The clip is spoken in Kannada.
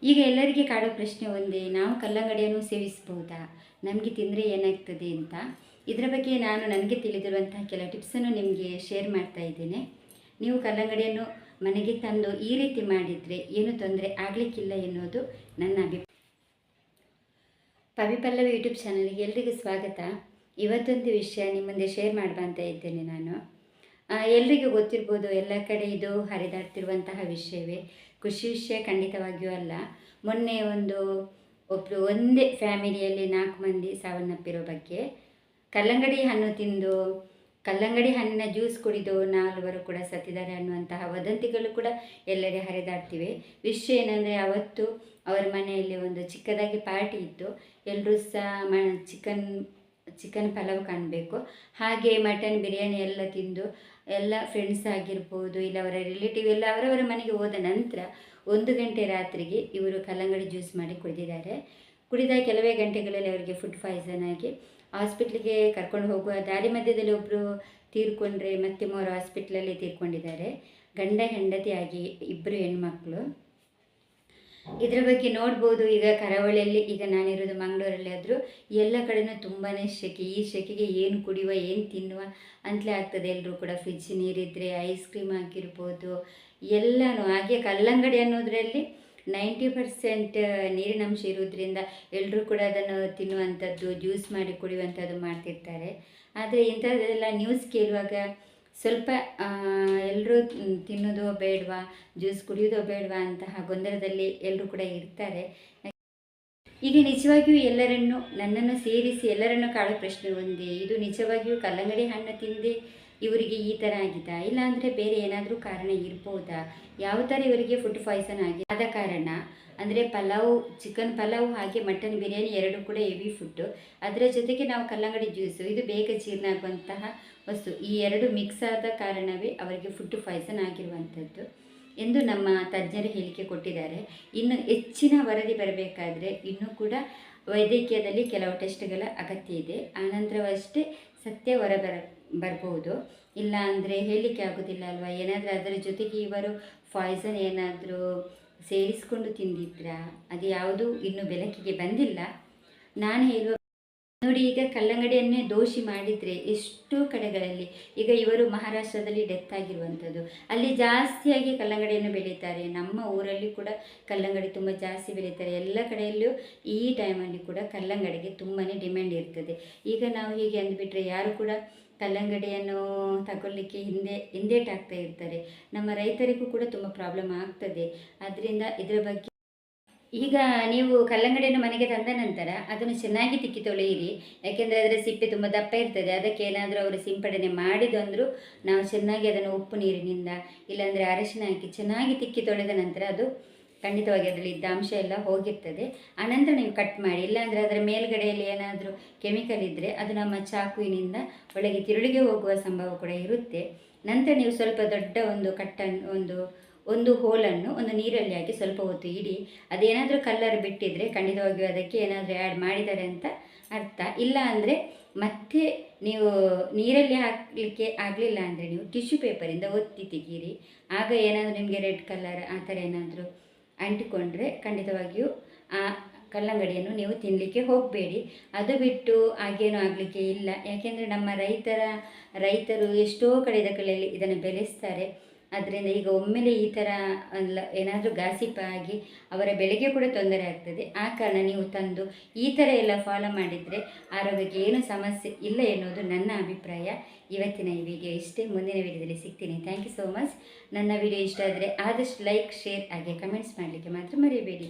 ಈಗ ಎಲ್ಲರಿಗೆ ಕಾಡೋ ಪ್ರಶ್ನೆ ಒಂದೇ, ನಾವು ಕಲ್ಲಂಗಡಿಯನ್ನು ಸೇವಿಸಬಹುದಾ, ನಮಗೆ ತಿಂದರೆ ಏನಾಗ್ತದೆ ಅಂತ. ಇದರ ಬಗ್ಗೆ ನಾನು ನನಗೆ ತಿಳಿದಿರುವಂತಹ ಕೆಲವು ಟಿಪ್ಸನ್ನು ನಿಮಗೆ ಶೇರ್ ಮಾಡ್ತಾ ಇದ್ದೇನೆ. ನೀವು ಕಲ್ಲಂಗಡಿಯನ್ನು ಮನೆಗೆ ತಂದು ಈ ರೀತಿ ಮಾಡಿದರೆ ಏನು ತೊಂದರೆ ಆಗಲಿಕ್ಕಿಲ್ಲ ಎನ್ನುವುದು ನನ್ನ ಅಭಿಪ್ರಾಯ. ಪವಿಪಲ್ಲವಿ ಯೂಟ್ಯೂಬ್ ಚಾನಲ್ಗೆ ಎಲ್ರಿಗೂ ಸ್ವಾಗತ. ಇವತ್ತೊಂದು ವಿಷಯ ನಿಮ್ಮ ಮುಂದೆ ಶೇರ್ ಅಂತ ಇದ್ದೇನೆ ನಾನು. ಎಲ್ರಿಗೂ ಗೊತ್ತಿರ್ಬೋದು, ಎಲ್ಲ ಕಡೆ ಇದು ಹರಿದಾಡ್ತಿರುವಂತಹ ವಿಷಯವೇ. ಖುಷಿ ವಿಷಯ ಖಂಡಿತವಾಗಿಯೂ ಅಲ್ಲ. ಮೊನ್ನೆ ಒಬ್ಬರು ಒಂದೇ ಫ್ಯಾಮಿಲಿಯಲ್ಲಿ 4 ಮಂದಿ ಸಾವನ್ನಪ್ಪಿರೋ ಬಗ್ಗೆ, ಕಲ್ಲಂಗಡಿ ಹಣ್ಣು ತಿಂದು ಕಲ್ಲಂಗಡಿ ಹಣ್ಣಿನ ಜ್ಯೂಸ್ ಕುಡಿದು 4 ಕೂಡ ಸತ್ತಿದ್ದಾರೆ ಅನ್ನುವಂತಹ ವದಂತಿಗಳು ಕೂಡ ಎಲ್ಲೆಡೆ ಹರಿದಾಡ್ತಿವೆ. ವಿಷಯ ಏನಂದರೆ, ಅವತ್ತು ಅವರ ಮನೆಯಲ್ಲಿ ಒಂದು ಚಿಕ್ಕದಾಗಿ ಪಾರ್ಟಿ ಇತ್ತು. ಎಲ್ಲರೂ ಸಹ ಚಿಕನ್ ಪಲಾವ್ ಕಾಣಬೇಕು, ಹಾಗೆ ಮಟನ್ ಬಿರಿಯಾನಿ ಎಲ್ಲ ತಿಂದು ಎಲ್ಲ ಫ್ರೆಂಡ್ಸ್ ಆಗಿರ್ಬೋದು, ಇಲ್ಲ ಅವರ ರಿಲೇಟಿವ್ ಎಲ್ಲ ಅವರವರ ಮನೆಗೆ ಹೋದ ನಂತರ 1 ಗಂಟೆ ರಾತ್ರಿಗೆ ಇವರು ಕಲ್ಲಂಗಡಿ ಜ್ಯೂಸ್ ಮಾಡಿ ಕುಡಿದಿದ್ದಾರೆ. ಕುಡಿದ ಕೆಲವೇ ಗಂಟೆಗಳಲ್ಲಿ ಅವರಿಗೆ ಫುಡ್ ಪಾಯ್ಸನ್ ಆಗಿ ಹಾಸ್ಪಿಟ್ಲಿಗೆ ಕರ್ಕೊಂಡು ಹೋಗುವ ದಾರಿ ಮಧ್ಯದಲ್ಲಿ ಒಬ್ಬರು ತೀರ್ಕೊಂಡ್ರೆ, ಮತ್ತೆ 3 ಹಾಸ್ಪಿಟ್ಲಲ್ಲಿ ತೀರ್ಕೊಂಡಿದ್ದಾರೆ. ಗಂಡ ಹೆಂಡತಿ ಆಗಿ 2 ಹೆಣ್ಮಕ್ಳು. ಇದರ ಬಗ್ಗೆ ನೋಡ್ಬೋದು. ಈಗ ಕರಾವಳಿಯಲ್ಲಿ, ಈಗ ನಾನಿರೋದು ಮಂಗಳೂರಲ್ಲಿ ಆದರೂ ಎಲ್ಲ ಕಡೆಯೂ ತುಂಬಾ ಸೆಕೆ. ಈ ಸೆಕೆಗೆ ಏನು ಕುಡಿಯುವ ಏನು ತಿನ್ನುವ ಅಂತಲೇ ಆಗ್ತದೆ. ಎಲ್ಲರೂ ಕೂಡ ಫ್ರಿಜ್ ನೀರಿದ್ದರೆ ಐಸ್ ಕ್ರೀಮ್ ಆಗಿರ್ಬೋದು ಎಲ್ಲನೂ. ಹಾಗೆ ಕಲ್ಲಂಗಡಿ ಅನ್ನೋದರಲ್ಲಿ 90% ನೀರಿನಂಶ ಇರೋದ್ರಿಂದ ಎಲ್ಲರೂ ಕೂಡ ಅದನ್ನು ತಿನ್ನುವಂಥದ್ದು, ಜ್ಯೂಸ್ ಮಾಡಿ ಕುಡಿಯುವಂಥದ್ದು ಮಾಡ್ತಿರ್ತಾರೆ. ಆದರೆ ಇಂಥದ್ದೆಲ್ಲ ನ್ಯೂಸ್ ಕೇಳುವಾಗ ಸ್ವಲ್ಪ ಎಲ್ಲರೂ ತಿನ್ನೋದು ಬೇಡವಾ, ಜ್ಯೂಸ್ ಕುಡಿಯೋದು ಬೇಡವಾ ಅಂತಹ ಗೊಂದಲದಲ್ಲಿ ಎಲ್ಲರೂ ಕೂಡ ಇರ್ತಾರೆ. ಈಗ ನಿಜವಾಗಿಯೂ ನನ್ನನ್ನು ಸೇರಿಸಿ ಎಲ್ಲರನ್ನು ಕಾಡೋ ಪ್ರಶ್ನೆ ಒಂದೇ, ಇದು ನಿಜವಾಗಿಯೂ ಕಲ್ಲಂಗಡಿ ಹಣ್ಣು ತಿಂದು ಇವರಿಗೆ ಈ ಥರ ಆಗಿದಾ, ಇಲ್ಲಾಂದರೆ ಬೇರೆ ಏನಾದರೂ ಕಾರಣ ಇರ್ಬೋದಾ, ಯಾವ ಥರ ಇವರಿಗೆ ಫುಡ್ ಪಾಯ್ಸನ್ ಆದ ಕಾರಣ. ಅಂದರೆ ಚಿಕನ್ ಪಲಾವ್ ಹಾಗೆ ಮಟನ್ ಬಿರಿಯಾನಿ 2 ಕೂಡ ಹೆವಿ ಫುಡ್ಡು. ಅದರ ಜೊತೆಗೆ ನಾವು ಕಲ್ಲಂಗಡಿ ಜ್ಯೂಸು, ಇದು ಬೇಗ ಜೀರ್ಣ ಆಗುವಂತಹ ವಸ್ತು. ಈ 2 ಮಿಕ್ಸ್ ಆದ ಕಾರಣವೇ ಅವರಿಗೆ ಫುಡ್ ಪಾಯ್ಸನ್ ಆಗಿರುವಂಥದ್ದು ಎಂದು ನಮ್ಮ ತಜ್ಞರು ಹೇಳಿಕೆ ಕೊಟ್ಟಿದ್ದಾರೆ. ಇನ್ನು ಹೆಚ್ಚಿನ ವರದಿ ಬರಬೇಕಾದ್ರೆ ಇನ್ನೂ ಕೂಡ ವೈದ್ಯಕೀಯದಲ್ಲಿ ಕೆಲವು ಟೆಸ್ಟ್ಗಳ ಅಗತ್ಯ ಇದೆ. ಆನಂತರವಷ್ಟೇ ಸತ್ಯ ಬರ್ಬೋದು. ಇಲ್ಲ ಅಂದರೆ ಹೇಳಲಿಕ್ಕೆ ಆಗೋದಿಲ್ಲ ಅಲ್ವಾ. ಏನಾದರೂ ಅದರ ಜೊತೆಗೆ ಇವರು ಪಾಯ್ಸನ್ ಏನಾದರೂ ಸೇರಿಸ್ಕೊಂಡು ತಿಂದಿದ್ರಾ, ಅದು ಯಾವುದೂ ಇನ್ನೂ ಬೆಳಕಿಗೆ ಬಂದಿಲ್ಲ. ನಾನು ಹೇಳುವ ನೋಡಿ, ಈಗ ಕಲ್ಲಂಗಡಿಯನ್ನೇ ದೋಷಿ ಮಾಡಿದರೆ ಎಷ್ಟೋ ಕಡೆಗಳಲ್ಲಿ, ಈಗ ಇವರು ಮಹಾರಾಷ್ಟ್ರದಲ್ಲಿ ಡೆತ್ ಆಗಿರುವಂಥದ್ದು, ಅಲ್ಲಿ ಜಾಸ್ತಿಯಾಗಿ ಕಲ್ಲಂಗಡಿಯನ್ನು ಬೆಳೀತಾರೆ. ನಮ್ಮ ಊರಲ್ಲಿ ಕೂಡ ಕಲ್ಲಂಗಡಿ ತುಂಬ ಜಾಸ್ತಿ ಬೆಳೀತಾರೆ. ಎಲ್ಲ ಕಡೆಯಲ್ಲೂ ಈ ಟೈಮಲ್ಲಿ ಕೂಡ ಕಲ್ಲಂಗಡಿಗೆ ತುಂಬಾ ಡಿಮ್ಯಾಂಡ್ ಇರ್ತದೆ. ಈಗ ನಾವು ಹೀಗೆ ಅಂದುಬಿಟ್ರೆ ಯಾರು ಕೂಡ ಕಲ್ಲಂಗಡಿಯನ್ನು ತಗೊಳ್ಳಿಕ್ಕೆ ಹಿಂದೇಟಾಗ್ತಾ ಇರ್ತಾರೆ. ನಮ್ಮ ರೈತರಿಗೂ ಕೂಡ ತುಂಬ ಪ್ರಾಬ್ಲಮ್ ಆಗ್ತದೆ. ಅದರಿಂದ ಇದರ ಬಗ್ಗೆ ಈಗ ನೀವು ಕಲ್ಲಂಗಡಿಯನ್ನು ಮನೆಗೆ ತಂದ ನಂತರ ಅದನ್ನು ಚೆನ್ನಾಗಿ ತಿಕ್ಕಿ ತೊಳೆಯಿರಿ. ಯಾಕೆಂದರೆ ಅದರ ಸಿಪ್ಪೆ ತುಂಬ ದಪ್ಪ ಇರ್ತದೆ. ಅದಕ್ಕೆ ಏನಾದರೂ ಅವರು ಸಿಂಪಡಣೆ ಮಾಡಿದಂದರೂ ನಾವು ಚೆನ್ನಾಗಿ ಅದನ್ನು ಉಪ್ಪು ನೀರಿನಿಂದ ಇಲ್ಲಾಂದರೆ ಅರಶಿನ ಹಾಕಿ ಚೆನ್ನಾಗಿ ತಿಕ್ಕಿ ತೊಳೆದ ನಂತರ ಅದು ಖಂಡಿತವಾಗಿ ಅದರಲ್ಲಿ ಇದ್ದ ಅಂಶ ಎಲ್ಲ ಹೋಗಿರ್ತದೆ. ಆನಂತರ ನೀವು ಕಟ್ ಮಾಡಿ. ಇಲ್ಲಾಂದರೆ ಅದರ ಮೇಲ್ಗಡೆಯಲ್ಲಿ ಏನಾದರೂ ಕೆಮಿಕಲ್ ಇದ್ದರೆ ಅದು ನಮ್ಮ ಚಾಕುವಿನಿಂದ ಒಳಗೆ ತಿರುಳಿಗೆ ಹೋಗುವ ಸಂಭವ ಕೂಡ ಇರುತ್ತೆ. ನಂತರ ನೀವು ಸ್ವಲ್ಪ ದೊಡ್ಡ ಒಂದು ಹೋಲನ್ನು ಒಂದು ನೀರಲ್ಲಿ ಹಾಕಿ ಸ್ವಲ್ಪ ಹೊತ್ತು ಇಡಿ. ಅದೇನಾದರೂ ಕಲ್ಲರ್ ಬಿಟ್ಟಿದ್ರೆ ಖಂಡಿತವಾಗಿಯೂ ಅದಕ್ಕೆ ಏನಾದರೂ ಆ್ಯಡ್ ಮಾಡಿದ್ದಾರೆ ಅಂತ ಅರ್ಥ. ಇಲ್ಲ ಅಂದರೆ ಮತ್ತೆ ನೀವು ನೀರಲ್ಲಿ ಹಾಕಲಿಕ್ಕೆ ಆಗಲಿಲ್ಲ ಅಂದರೆ ನೀವು ಟಿಶ್ಯೂ ಪೇಪರಿಂದ ಒತ್ತಿ ತೆಗೀರಿ. ಆಗ ಏನಾದರೂ ನಿಮಗೆ ರೆಡ್ ಕಲರ್ ಆ ಥರ ಏನಾದರೂ ಅಂಟಿಕೊಂಡ್ರೆ ಖಂಡಿತವಾಗಿಯೂ ಆ ಕಲ್ಲಂಗಡಿಯನ್ನು ನೀವು ತಿನ್ನಲಿಕ್ಕೆ ಹೋಗಬೇಡಿ. ಅದು ಬಿಟ್ಟು ಹಾಗೇನೂ ಆಗಲಿಕ್ಕೆ ಇಲ್ಲ. ಯಾಕೆಂದರೆ ನಮ್ಮ ರೈತರು ಎಷ್ಟೋ ಕಡೆಗಳಲ್ಲಿ ಇದನ್ನು ಬೆಳೆಸ್ತಾರೆ. ಅದರಿಂದ ಈಗ ಒಮ್ಮೆಲೆ ಈ ಥರ ಏನಾದರೂ ಗಾಸಿಪಾಗಿ ಅವರ ಬೆಳೆಗೆ ಕೂಡ ತೊಂದರೆ ಆಗ್ತದೆ. ಆ ಕಾರಣ ನೀವು ತಂದು ಈ ಥರ ಎಲ್ಲ ಫಾಲೋ ಮಾಡಿದರೆ ಆರೋಗ್ಯಕ್ಕೆ ಏನು ಸಮಸ್ಯೆ ಇಲ್ಲ ಎನ್ನುವುದು ನನ್ನ ಅಭಿಪ್ರಾಯ. ಇವತ್ತಿನ ಈ ವಿಡಿಯೋ ಇಷ್ಟೇ. ಮುಂದಿನ ವಿಡಿಯೋದಲ್ಲಿ ಸಿಗ್ತೀನಿ. Thank you so much. ನನ್ನ ವಿಡಿಯೋ ಇಷ್ಟ ಆದರೆ ಆದಷ್ಟು ಲೈಕ್, ಶೇರ್ ಹಾಗೆ ಕಮೆಂಟ್ಸ್ ಮಾಡಲಿಕ್ಕೆ ಮಾತ್ರ ಮರೆಯಬೇಡಿ.